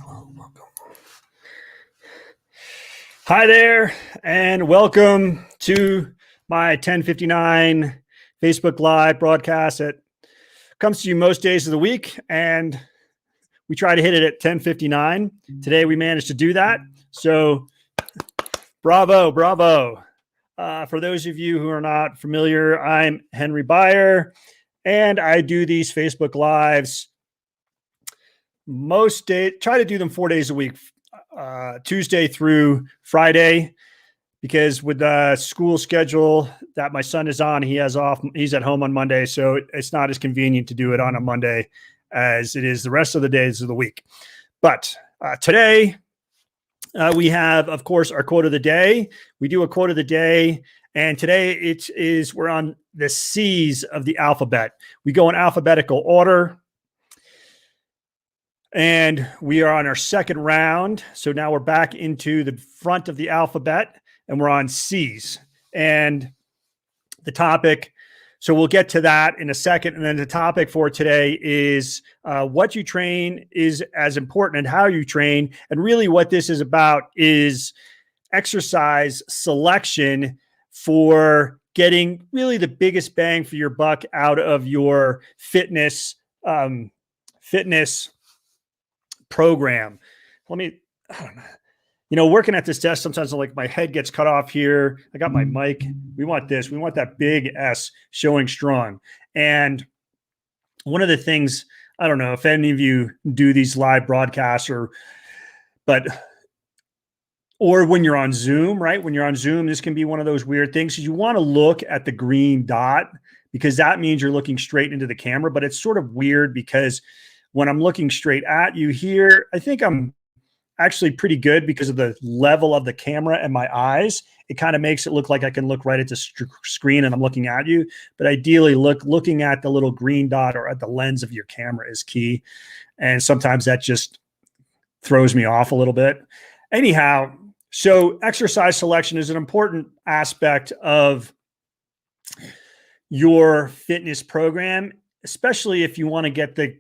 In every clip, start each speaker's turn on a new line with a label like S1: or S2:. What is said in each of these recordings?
S1: Welcome. Hi there, and welcome to my 10:59 Facebook Live broadcast. It comes to you most days of the week, and we try to hit it at 10:59. Today, we managed to do that. So, bravo, bravo. For those of you who are not familiar, I'm Henry Beyer, and I do these Facebook Lives most days, try to do them 4 days a week, Tuesday through Friday, because with the school schedule that my son is on, he has off, he's at home on Monday. So it's not as convenient to do it on a Monday as it is the rest of the days of the week. But today we have, of course, our quote of the day. We do a quote of the day. And today we're on the C's of the alphabet. We go in alphabetical order. And we are on our second round. So now we're back into the front of the alphabet and we're on C's. And the topic, so we'll get to that in a second. And then the topic for today is what you train is as important and how you train. And really what this is about is exercise selection for getting really the biggest bang for your buck out of your fitness program. I don't know, working at this desk, sometimes like my head gets cut off here. I got my mic. We want this. We want that big S showing strong. And one of the things, I don't know if any of you do these live broadcasts or when you're on Zoom, right? When you're on Zoom, this can be one of those weird things. You want to look at the green dot because that means you're looking straight into the camera, but it's sort of weird because when I'm looking straight at you here, I think I'm actually pretty good because of the level of the camera and my eyes. It kind of makes it look like I can look right at the screen and I'm looking at you. But ideally, looking at the little green dot or at the lens of your camera is key. And sometimes that just throws me off a little bit. Anyhow, so exercise selection is an important aspect of your fitness program, especially if you want to get the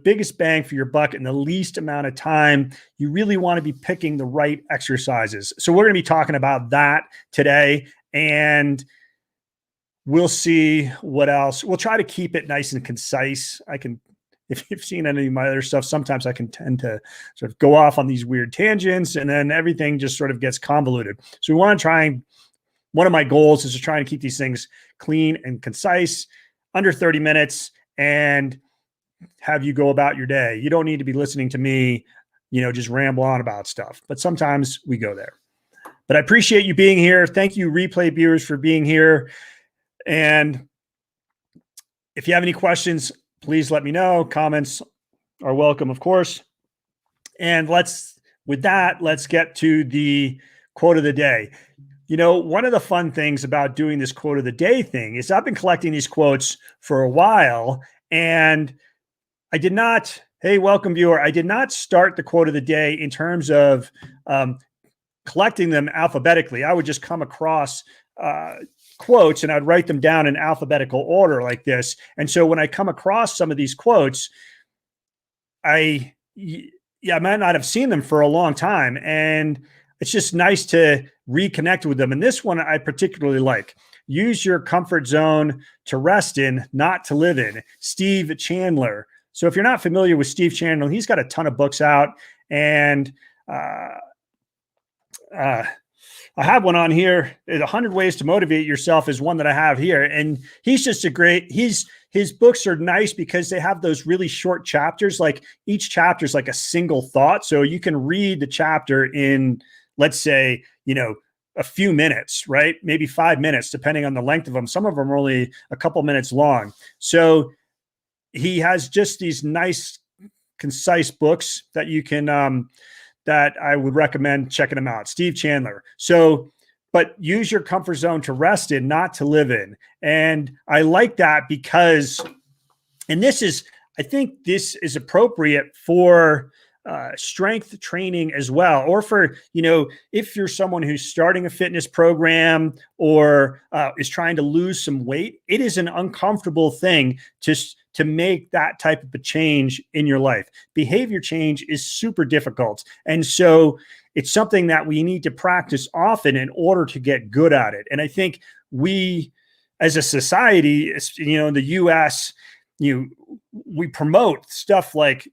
S1: biggest bang for your buck in the least amount of time. You really want to be picking the right exercises. So we're going to be talking about that today, and we'll see what else. We'll try to keep it nice and concise. If you've seen any of my other stuff, sometimes I can tend to sort of go off on these weird tangents and then everything just sort of gets convoluted. So we want to try, one of my goals is to try and keep these things clean and concise, under 30 minutes, and have you go about your day. You don't need to be listening to me, just ramble on about stuff, but sometimes we go there. But I appreciate you being here. Thank you, replay viewers, for being here. And if you have any questions, please let me know. Comments are welcome, of course. And let's get to the quote of the day. One of the fun things about doing this quote of the day thing is I've been collecting these quotes for a while, and I did not, hey, welcome viewer. I did not start the quote of the day in terms of collecting them alphabetically. I would just come across quotes and I'd write them down in alphabetical order like this. And so when I come across some of these quotes, I might not have seen them for a long time. And it's just nice to reconnect with them. And this one I particularly like. Use your comfort zone to rest in, not to live in. Steve Chandler. So if you're not familiar with Steve Chandler, he's got a ton of books out, and I have one on here. 100 Ways to Motivate Yourself is one that I have here. And he's just his books are nice because they have those really short chapters. Like each chapter is like a single thought. So you can read the chapter in, let's say, a few minutes, right? Maybe 5 minutes, depending on the length of them. Some of them are only a couple minutes long. So he has just these nice, concise books that you can, that I would recommend checking them out. Steve Chandler. So, but use your comfort zone to rest in, not to live in. And I like that because, I think this is appropriate for strength training as well, or for, if you're someone who's starting a fitness program or is trying to lose some weight, it is an uncomfortable thing to make that type of a change in your life. Behavior change is super difficult. And so it's something that we need to practice often in order to get good at it. And I think we, as a society, in the US, we promote stuff like,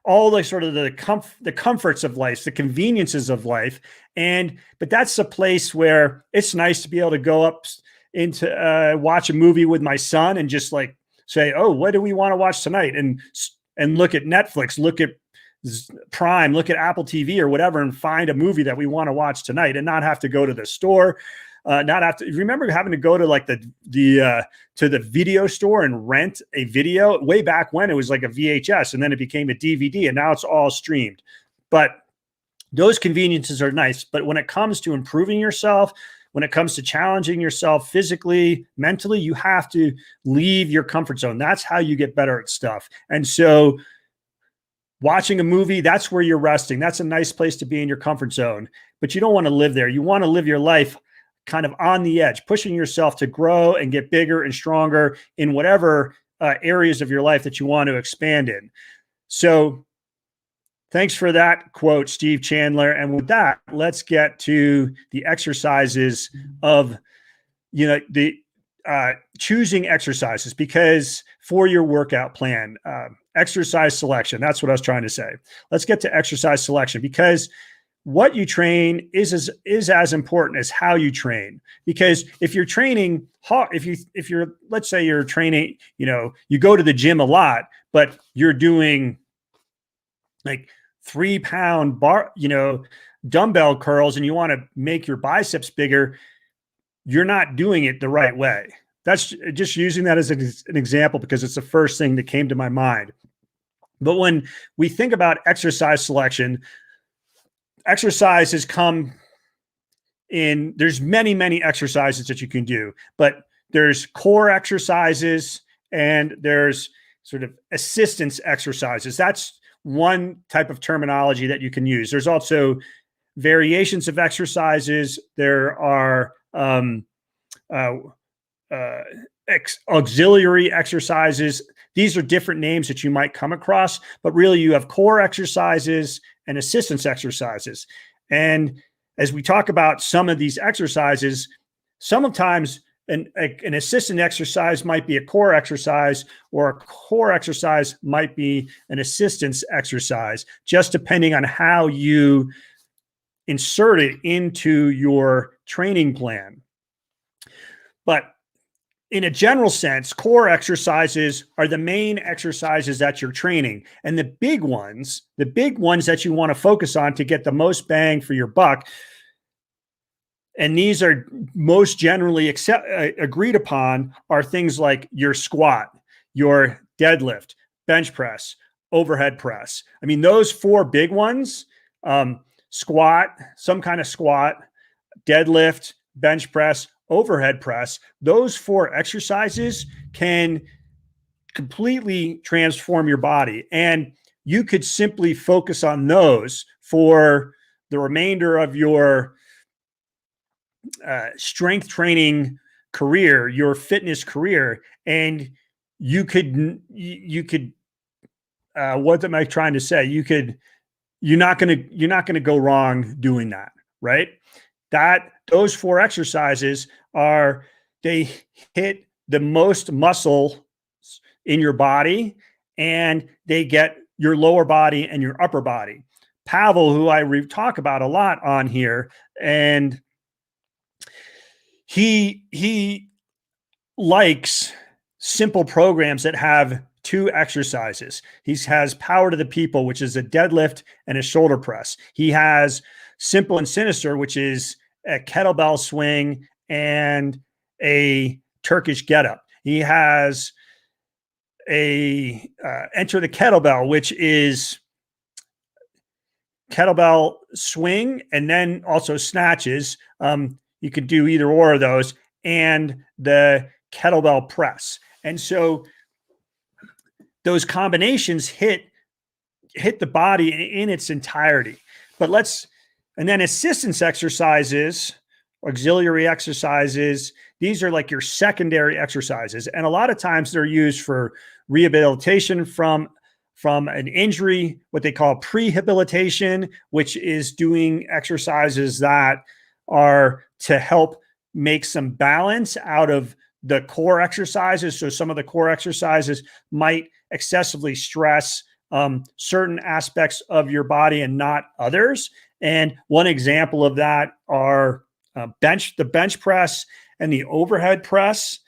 S1: all the sort of the comforts of life, the conveniences of life. But that's a place where it's nice to be able to go up into watch a movie with my son and just like say, oh, what do we want to watch tonight? And look at Netflix, look at Prime, look at Apple TV or whatever, and find a movie that we want to watch tonight and not have to go to the store. Not have to remember having to go to like to the video store and rent a video way back when it was like a VHS and then it became a DVD and now it's all streamed. But those conveniences are nice. But when it comes to improving yourself, when it comes to challenging yourself physically, mentally, you have to leave your comfort zone. That's how you get better at stuff. And so watching a movie, that's where you're resting. That's a nice place to be in your comfort zone, but you don't want to live there. You want to live your life kind of on the edge, pushing yourself to grow and get bigger and stronger in whatever areas of your life that you want to expand in. So thanks for that quote, Steve Chandler. And with that, let's get to the exercises of, the choosing exercises, because for your workout plan, exercise selection, that's what I was trying to say. Let's get to exercise selection, because what you train is as important as how you train. Because if you're training, if you're, let's say you're training, you go to the gym a lot, but you're doing like 3-pound bar, dumbbell curls, and you want to make your biceps bigger, you're not doing it the right way. That's just using that as an example because it's the first thing that came to my mind. But when we think about exercise selection, exercises come in, there's many exercises that you can do, but there's core exercises and there's sort of assistance exercises. That's one type of terminology that you can use. There's also variations of exercises. There are auxiliary exercises. These are different names that you might come across, but really you have core exercises and assistance exercises. And as we talk about some of these exercises, sometimes an assistant exercise might be a core exercise, or a core exercise might be an assistance exercise, just depending on how you insert it into your training plan. But in a general sense, core exercises are the main exercises that you're training. And the big ones that you want to focus on to get the most bang for your buck, and these are most generally agreed upon, are things like your squat, your deadlift, bench press, overhead press. I mean, those 4 big ones, squat, some kind of squat, deadlift, bench press, overhead press, those 4 exercises can completely transform your body. And you could simply focus on those for the remainder of your strength training career, your fitness career. And you could, what am I trying to say? You're not going to go wrong doing that, right? Those 4 exercises they hit the most muscle in your body, and they get your lower body and your upper body. Pavel, who I talk about a lot on here, and he likes simple programs that have 2 exercises. He has Power to the People, which is a deadlift and a shoulder press. He has Simple and Sinister, which is a kettlebell swing and a Turkish getup. He has a Enter the Kettlebell, which is kettlebell swing and then also snatches. You could do either or of those, and the kettlebell press. And so those combinations hit hit the body in its entirety. And then assistance exercises, auxiliary exercises, these are like your secondary exercises. And a lot of times they're used for rehabilitation from an injury, what they call prehabilitation, which is doing exercises that are to help make some balance out of the core exercises. So some of the core exercises might excessively stress certain aspects of your body and not others. And one example of that are the bench press and the overhead press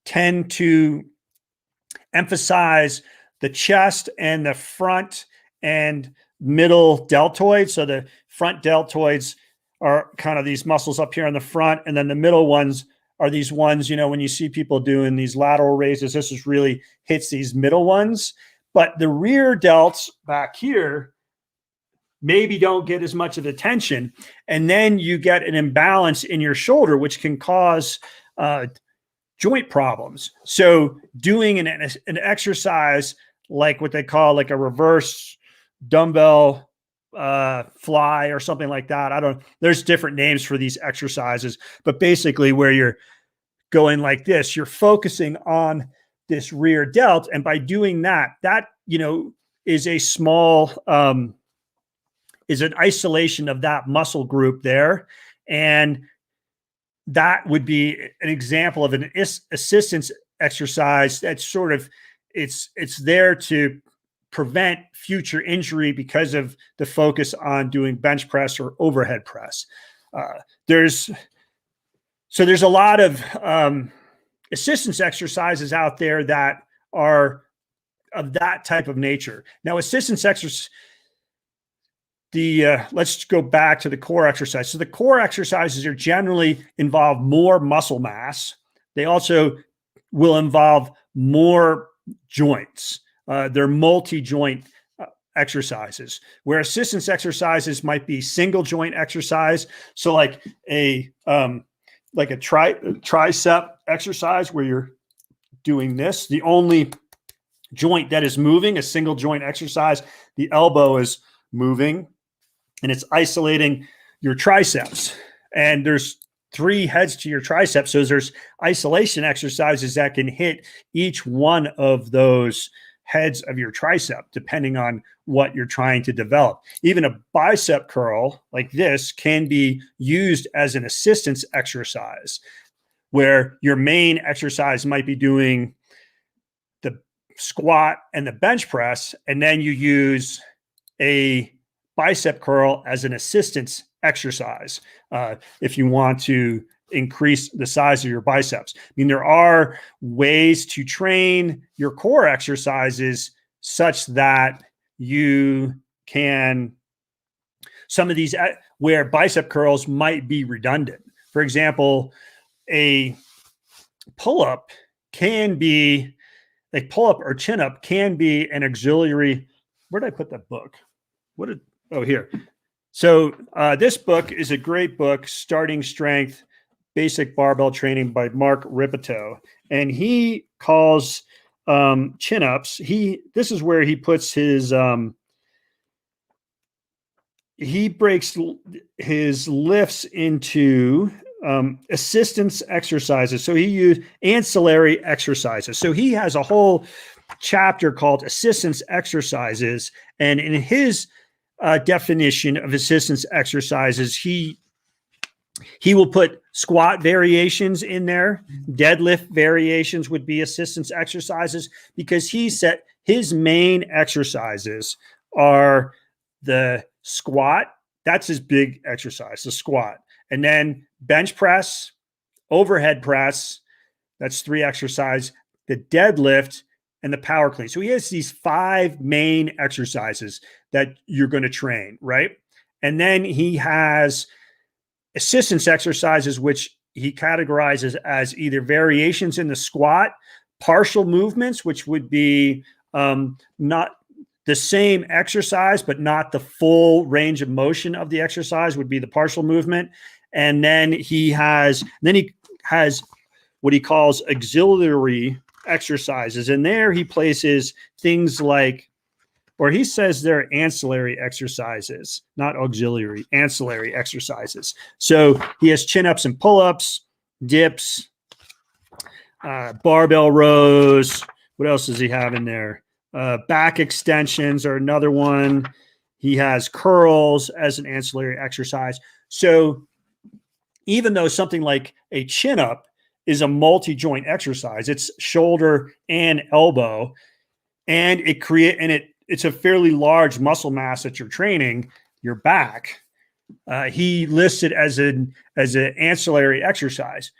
S1: tend to emphasize the chest and the front and middle deltoids. So the front deltoids are kind of these muscles up here on the front, and then the middle ones are these ones, when you see people doing these lateral raises, this is really hits these middle ones. But the rear delts back here maybe don't get as much of attention. And then you get an imbalance in your shoulder, which can cause joint problems. So doing an exercise like what they call like a reverse dumbbell fly or something like that. There's different names for these exercises, but basically where you're going like this, you're focusing on this rear delt. And by doing that, is a small, is an isolation of that muscle group there. And that would be an example of an assistance exercise that's sort of, it's there to prevent future injury because of the focus on doing bench press or overhead press. There's a lot of assistance exercises out there that are of that type of nature. Now, assistance exercise, let's go back to the core exercise. So the core exercises are generally involve more muscle mass. They also will involve more joints. They're multi-joint exercises, where assistance exercises might be single joint exercise. So like a tricep exercise where you're doing this, the only joint that is moving, a single joint exercise, the elbow is moving and it's isolating your triceps. And there's 3 heads to your triceps. So there's isolation exercises that can hit each one of those heads of your tricep, depending on what you're trying to develop. Even a bicep curl like this can be used as an assistance exercise, where your main exercise might be doing the squat and the bench press, and then you use a bicep curl as an assistance exercise if you want to increase the size of your biceps. I mean, there are ways to train your core exercises such that you can, some of these where bicep curls might be redundant. For example, a pull-up can be, like pull-up or chin-up can be an auxiliary. Where did I put that book? Here. So this book is a great book, Starting Strength, Basic Barbell Training by Mark Rippetoe. And he calls chin-ups. This is where he puts his, he breaks his lifts into assistance exercises. So he used ancillary exercises. So he has a whole chapter called assistance exercises. And in his definition of assistance exercises, he will put squat variations in there. Deadlift variations would be assistance exercises, because he said his main exercises are the squat. That's his big exercise, the squat. And then bench press, overhead press. That's 3 exercises. The deadlift and the power clean. So he has these 5 main exercises that you're going to train, right? And then he has assistance exercises, which he categorizes as either variations in the squat, partial movements, which would be not the same exercise, but not the full range of motion of the exercise, would be the partial movement. And then he has what he calls auxiliary exercises. And there he places things like or he says they're ancillary exercises, not auxiliary, ancillary exercises. So he has chin-ups and pull-ups, dips, barbell rows. What else does he have in there? Back extensions are another one. He has curls as an ancillary exercise. So even though something like a chin-up is a multi-joint exercise, it's shoulder and elbow, and it's a fairly large muscle mass that you're training, your back. He lists it as an ancillary exercise,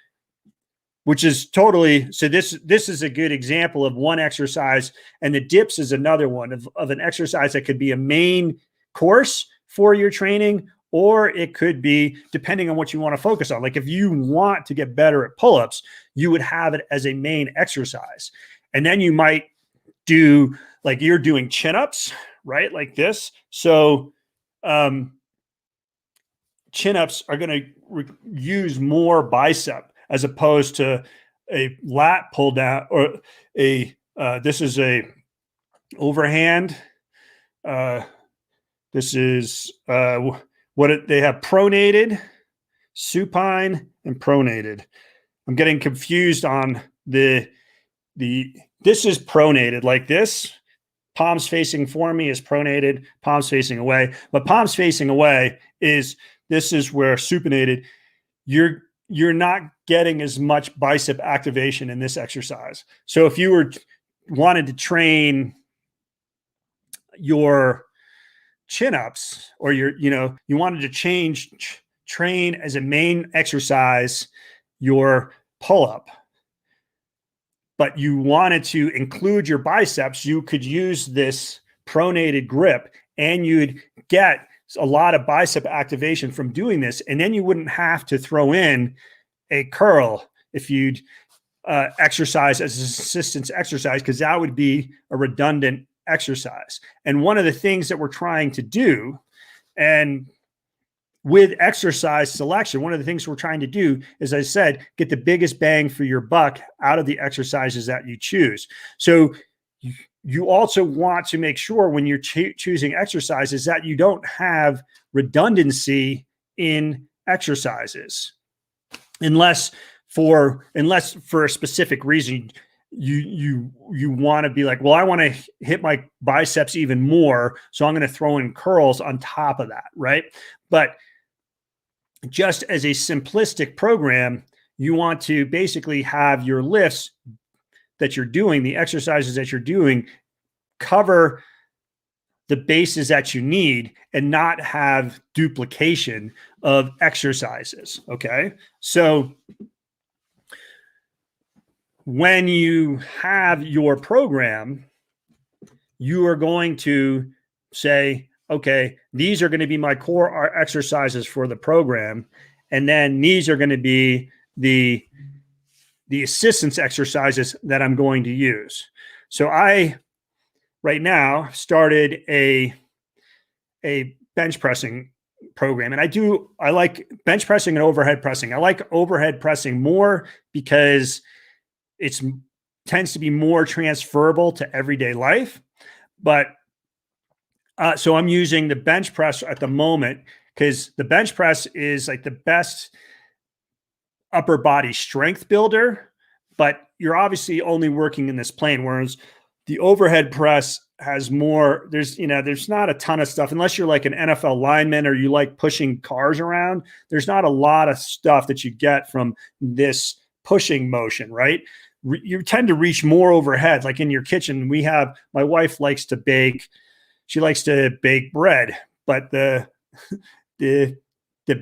S1: which is totally, so this is a good example of one exercise, and the dips is another one of an exercise that could be a main course for your training, or it could be depending on what you want to focus on. Like if you want to get better at pull-ups, you would have it as a main exercise. And then you might do, like you're doing chin-ups, right? Like this. So chin-ups are going to use more bicep as opposed to a lat pull down, or this is a overhand. This is they have pronated, supine, and pronated. I'm getting confused on this is pronated like this. Palms facing for me is pronated, palms facing away. But palms facing away this is where supinated, you're not getting as much bicep activation in this exercise. So if you wanted to train your chin-ups, or you wanted to train as a main exercise your pull-up, but you wanted to include your biceps, you could use this pronated grip, and you'd get a lot of bicep activation from doing this. And then you wouldn't have to throw in a curl if you'd exercise as an assistance exercise, because that would be a redundant exercise. And one of the things that we're trying to do, and with exercise selection, one of the things we're trying to do, as I said, get the biggest bang for your buck out of the exercises that you choose. So you also want to make sure when you're choosing exercises that you don't have redundancy in exercises, unless for a specific reason you want to be like, well, I want to hit my biceps even more, so I'm going to throw in curls on top of that, right? But just as a simplistic program, you want to basically have your lifts that you're doing, the exercises that you're doing, cover the bases that you need and not have duplication of exercises. Okay. So when you have your program, you are going to say, okay, these are going to be my core exercises for the program. And then these are going to be the assistance exercises that I'm going to use. So I, right now, started a bench pressing program. And I like bench pressing and overhead pressing. I like overhead pressing more because it tends to be more transferable to everyday life. But so I'm using the bench press at the moment because the bench press is like the best upper body strength builder, but you're obviously only working in this plane. Whereas the overhead press has more, there's not a ton of stuff unless you're like an NFL lineman or you like pushing cars around. There's not a lot of stuff that you get from this pushing motion, right? You tend to reach more overhead. Like in your kitchen, my wife likes to bake. She likes to bake bread, but the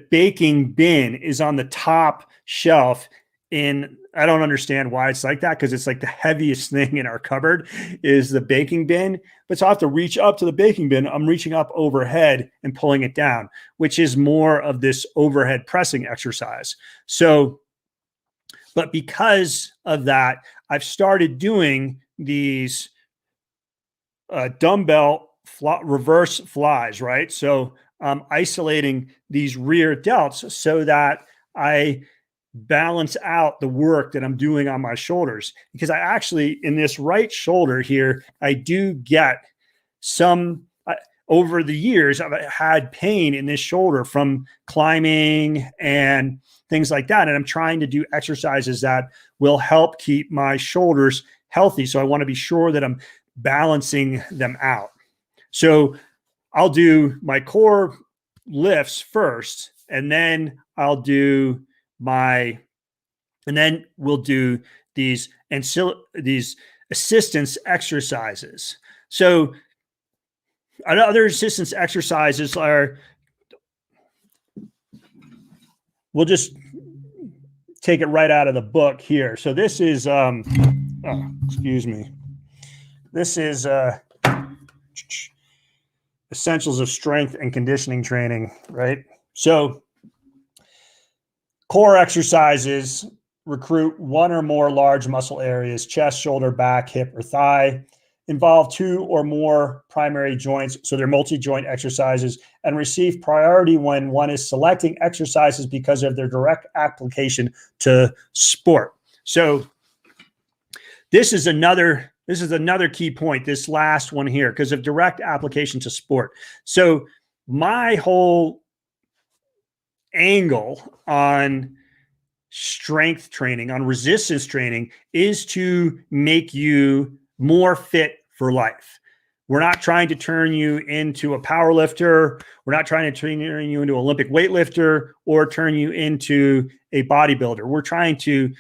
S1: baking bin is on the top shelf. I don't understand why it's like that, because it's like the heaviest thing in our cupboard is the baking bin. But so I have to reach up to the baking bin. I'm reaching up overhead and pulling it down, which is more of this overhead pressing exercise. So, but because of that, I've started doing these dumbbell reverse flies, right? So I'm isolating these rear delts so that I balance out the work that I'm doing on my shoulders, because I actually, in this right shoulder here, I do get over the years, I've had pain in this shoulder from climbing and things like that. And I'm trying to do exercises that will help keep my shoulders healthy. So I want to be sure that I'm balancing them out. So I'll do my core lifts first, and then we'll do these assistance exercises. So other assistance exercises are, we'll just take it right out of the book here. So this is, excuse me. This is Essentials of Strength and Conditioning Training, right? So core exercises recruit one or more large muscle areas: chest, shoulder, back, hip, or thigh. Involve two or more primary joints, so they're multi-joint exercises, and receive priority when one is selecting exercises because of their direct application to sport. So this is another key point, this last one here, because of direct application to sport. So my whole angle on strength training, on resistance training, is to make you more fit for life. We're not trying to turn you into a power lifter. We're not trying to turn you into an Olympic weightlifter or turn you into a bodybuilder. We're trying to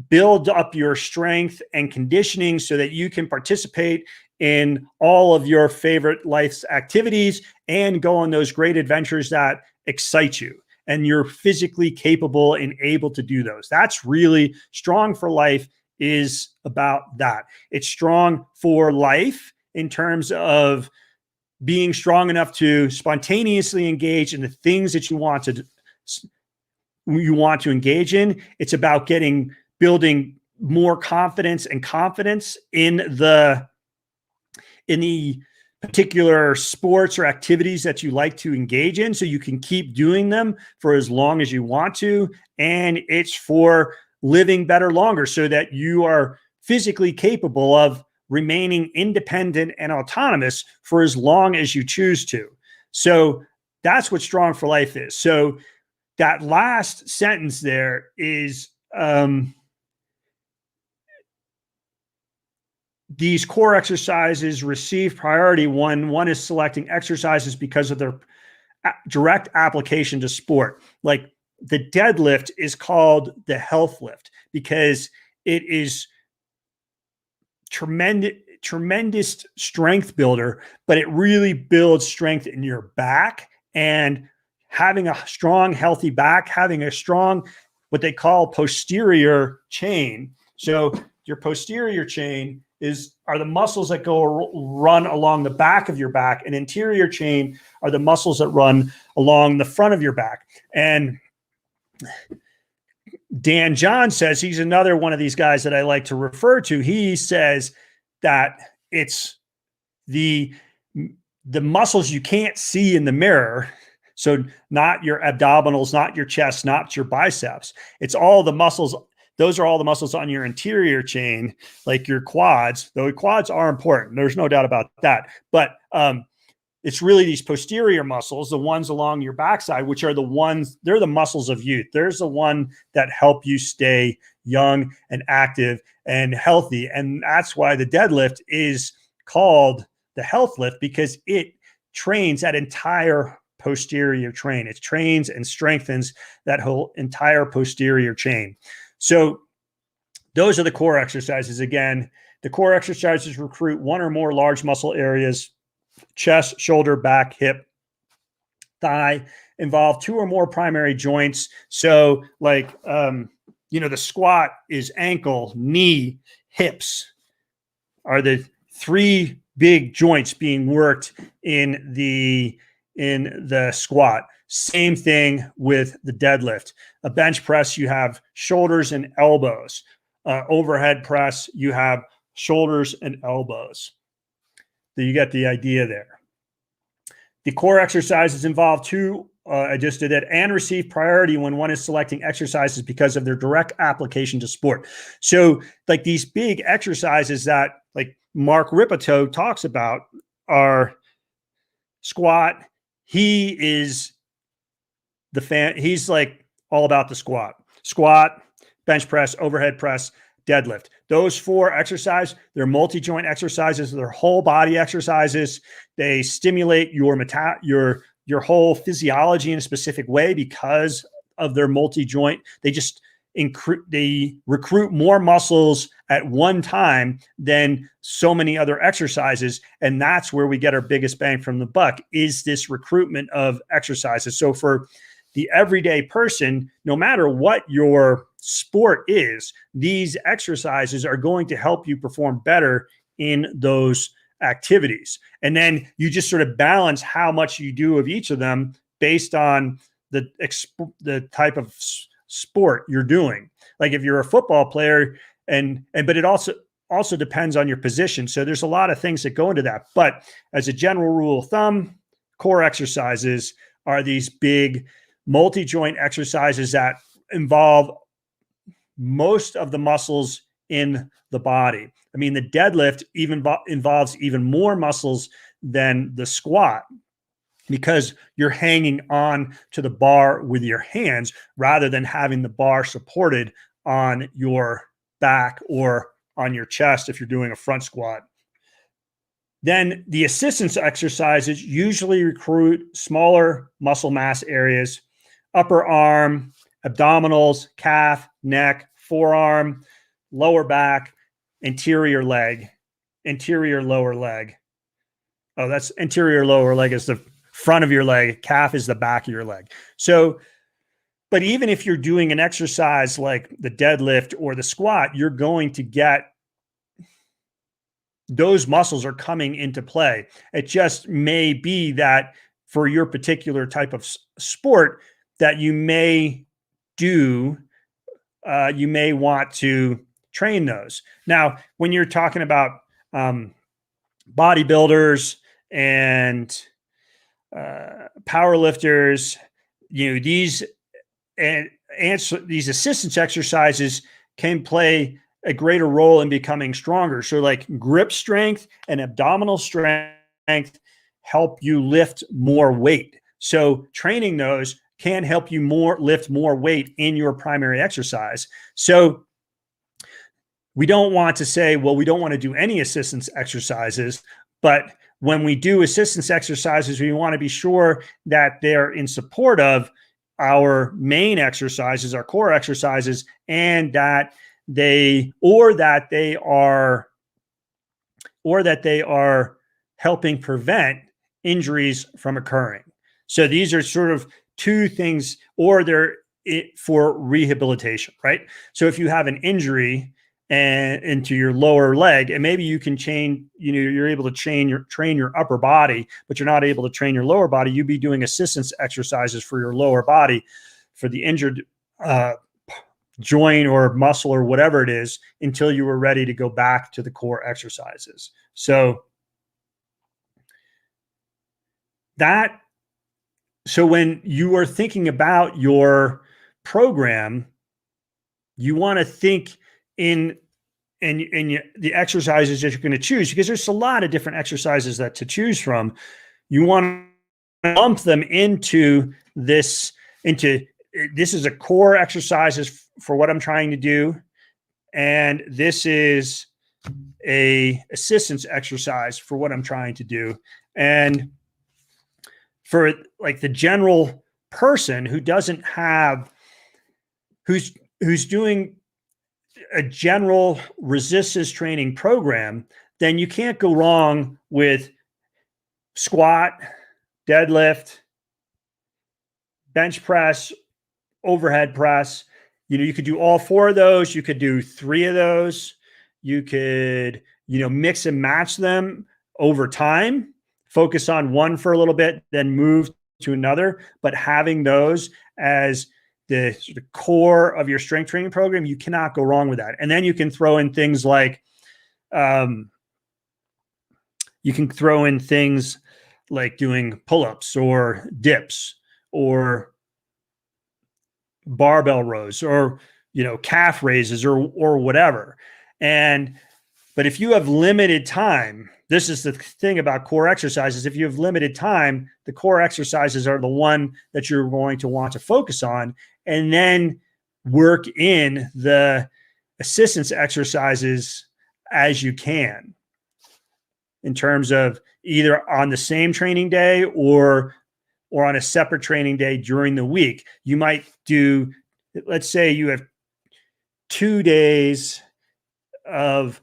S1: build up your strength and conditioning so that you can participate in all of your favorite life's activities and go on those great adventures that excite you. And you're physically capable and able to do those. That's really Strong for Life is about that. It's strong for life in terms of being strong enough to spontaneously engage in the things that you want to engage in. It's about building more confidence in the particular sports or activities that you like to engage in, so you can keep doing them for as long as you want to. And it's for living better longer, so that you are physically capable of remaining independent and autonomous for as long as you choose to. So that's what Strong for Life is. So that last sentence there is, these core exercises receive priority when one is selecting exercises because of their direct application to sport. Like the deadlift is called the health lift because it is tremendous strength builder, but it really builds strength in your back. And having a strong, healthy back, having a strong, what they call posterior chain. So your posterior chain are the muscles that run along the back of your back, and anterior chain are the muscles that run along the front of your back. And Dan John says, he's another one of these guys that I like to refer to. He says that it's the muscles you can't see in the mirror. So not your abdominals, not your chest, not your biceps. It's all the muscles. Those are all the muscles on your anterior chain, like your quads. Though quads are important, there's no doubt about that. But it's really these posterior muscles, the ones along your backside, which are they're the muscles of youth. There's the one that help you stay young and active and healthy. And that's why the deadlift is called the health lift, because it trains that entire posterior chain. It trains and strengthens that whole entire posterior chain. So those are the core exercises. Again, the core exercises recruit one or more large muscle areas: chest, shoulder, back, hip, thigh. Involve two or more primary joints. So like, the squat is ankle, knee, hips are the three big joints being worked in the squat. Same thing with the deadlift. A bench press, you have shoulders and elbows. Overhead press, you have shoulders and elbows. So you get the idea there. The core exercises involve I just did that, and receive priority when one is selecting exercises because of their direct application to sport. So like these big exercises that like Mark Ripito talks about are squat. He is he's like all about the squat, bench press, overhead press, deadlift. Those 4 exercises, they're multi-joint exercises, they're whole body exercises. They stimulate your whole physiology in a specific way because of their multi-joint. They recruit more muscles at one time than so many other exercises. And that's where we get our biggest bang from the buck, is this recruitment of exercises. So for the everyday person, no matter what your sport is, these exercises are going to help you perform better in those activities. And then you just sort of balance how much you do of each of them based on the type of sport you're doing. Like if you're a football player, but it also depends on your position. So there's a lot of things that go into that. But as a general rule of thumb, core exercises are these big multi-joint exercises that involve most of the muscles in the body. I mean, the deadlift even involves even more muscles than the squat, because you're hanging on to the bar with your hands rather than having the bar supported on your back or on your chest if you're doing a front squat. Then the assistance exercises usually recruit smaller muscle mass areas: upper arm, abdominals, calf, neck, forearm, lower back, anterior leg, anterior lower leg. Oh, that's anterior lower leg is the front of your leg. Calf is the back of your leg. So, but even if you're doing an exercise like the deadlift or the squat, you're going to get those muscles are coming into play. It just may be that for your particular type of sport that you may want to train those. Now, when you're talking about bodybuilders and power lifters, these assistance exercises can play a greater role in becoming stronger. So like grip strength and abdominal strength help you lift more weight. So training those can help you lift more weight in your primary exercise. So we don't want to say, well, we don't want to do any assistance exercises, but when we do assistance exercises, we want to be sure that they're in support of our main exercises, our core exercises, and that they are helping prevent injuries from occurring. So these are sort of two things, or they're for rehabilitation, right? So if you have an injury into your lower leg, and maybe you can you're able to train your upper body, but you're not able to train your lower body, you'd be doing assistance exercises for your lower body for the injured joint or muscle or whatever it is until you were ready to go back to the core exercises. So when you are thinking about your program, you want to think in the exercises that you're going to choose, because there's a lot of different exercises to choose from. You want to lump them into this is a core exercises for what I'm trying to do, and this is a assistance exercise for what I'm trying to do. And for like the general person who doesn't have, who's doing a general resistance training program, then you can't go wrong with squat, deadlift, bench press, overhead press. You could do all four of those. You could do three of those. You could, mix and match them over time, focus on one for a little bit, then move to another. But having those as the sort of core of your strength training program, you cannot go wrong with that. And then you can throw in things like, doing pull-ups or dips or barbell rows or, calf raises or whatever. And But if you have limited time, this is the thing about core exercises. If you have limited time, the core exercises are the one that you're going to want to focus on, and then work in the assistance exercises as you can, in terms of either on the same training day or on a separate training day during the week. You might do, let's say you have 2 days of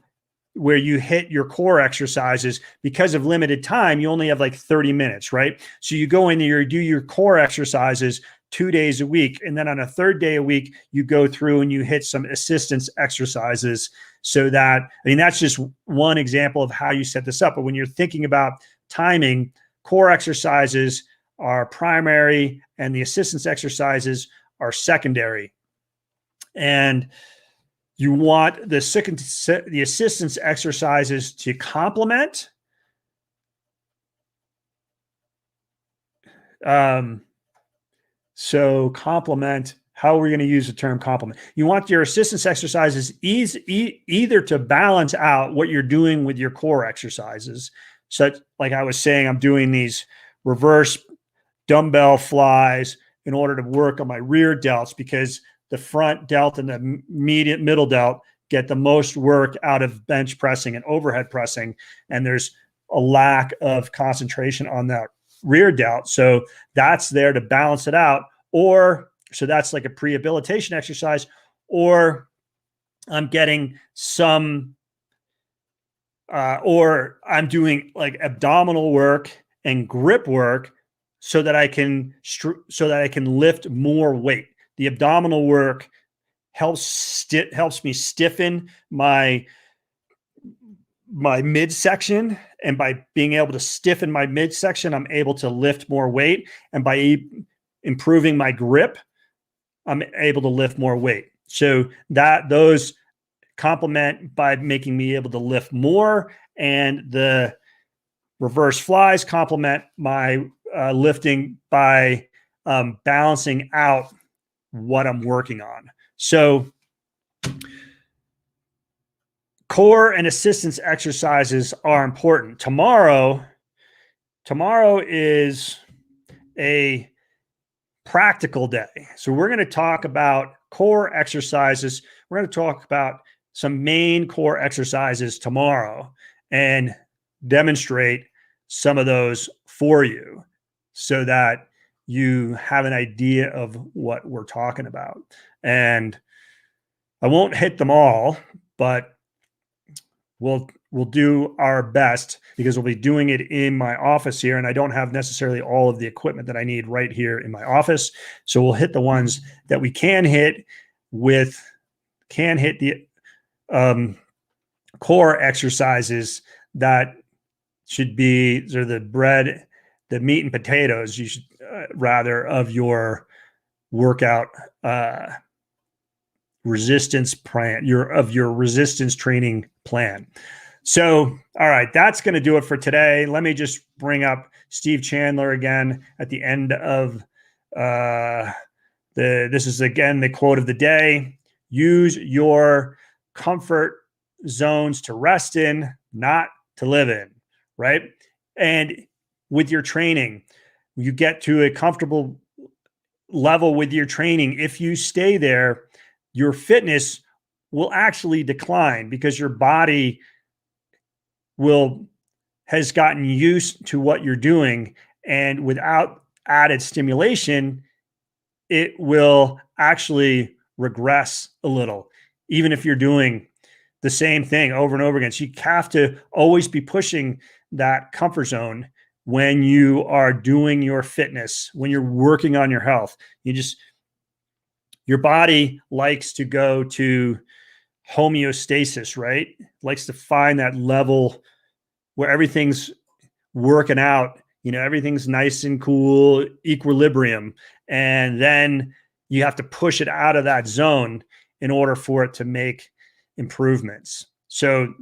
S1: where you hit your core exercises. Because of limited time, you only have like 30 minutes, right? So you go in there, you do your core exercises 2 days a week. And then on a third day a week, you go through and you hit some assistance exercises. So that, I mean, that's just one example of how you set this up. But when you're thinking about timing, core exercises are primary and the assistance exercises are secondary. And you want the assistance exercises to complement complement, how are we going to use the term complement? You want your assistance exercises either to balance out what you're doing with your core exercises. So like I was saying, I'm doing these reverse dumbbell flies in order to work on my rear delts, because the front delt and the middle delt get the most work out of bench pressing and overhead pressing. And there's a lack of concentration on that rear delt. So that's there to balance it out. Or, so that's like a prehabilitation exercise, or I'm getting some, or I'm doing like abdominal work and grip work so that I can lift more weight. The abdominal work helps me stiffen my midsection, and by being able to stiffen my midsection, I'm able to lift more weight, and by improving my grip, I'm able to lift more weight. So that those complement by making me able to lift more, and the reverse flies complement my lifting by balancing out what I'm working on. So core and assistance exercises are important. Tomorrow is a practical day. So we're going to talk about core exercises. We're going to talk about some main core exercises tomorrow and demonstrate some of those for you so that you have an idea of what we're talking about. And I won't hit them all, but we'll do our best, because we'll be doing it in my office here, and I don't have necessarily all of the equipment that I need right here in my office. So we'll hit the ones that we can hit the core exercises that should be the meat and potatoes, you should rather, of your workout resistance plan, your resistance training plan. So, all right, that's going to do it for today. Let me just bring up Steve Chandler again at the end of this is again the quote of the day: use your comfort zones to rest in, not to live in, right? And with your training, you get to a comfortable level with your training. If you stay there, your fitness will actually decline, because your body has gotten used to what you're doing, and without added stimulation, it will actually regress a little, even if you're doing the same thing over and over again. So you have to always be pushing that comfort zone when you are doing your fitness, when you're working on your health. Your body likes to go to homeostasis, right? Likes to find that level where everything's working out, everything's nice and cool, equilibrium. And then you have to push it out of that zone in order for it to make improvements. So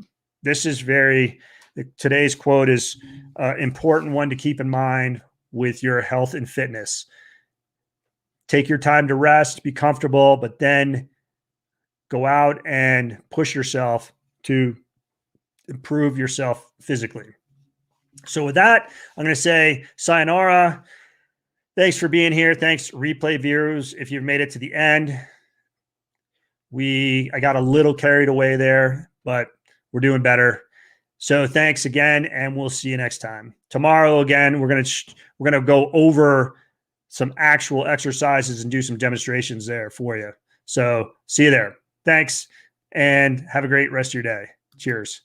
S1: today's quote is an important one to keep in mind with your health and fitness. Take your time to rest, be comfortable, but then go out and push yourself to improve yourself physically. So with that, I'm going to say sayonara. Thanks for being here. Thanks, replay viewers, if you've made it to the end. I got a little carried away there, but we're doing better. So thanks again, and we'll see you next time. Tomorrow, again, we're gonna go over some actual exercises and do some demonstrations there for you. So see you there. Thanks, and have a great rest of your day. Cheers.